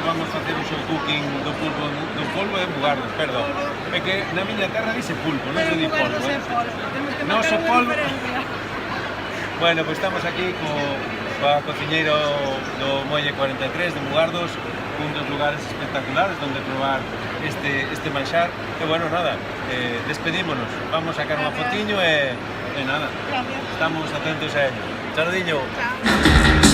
vamos facer o show cooking do polvo de Mugardos, perdón. É que na miña terra dice pulpo, non se di polvo. Pero Mugardos é polvo, temos que Non se marcar unha polvo. diferencia. Bueno, pois estamos aquí coa cociñeiro do Muelle 43 de Mugardos, un dos lugares espectaculares onde probar este manxar. E bueno, nada, despedímonos, vamos a sacar unha fotiño e nada, Gracias. estamos atentos a ello. Chaudiño. Chao.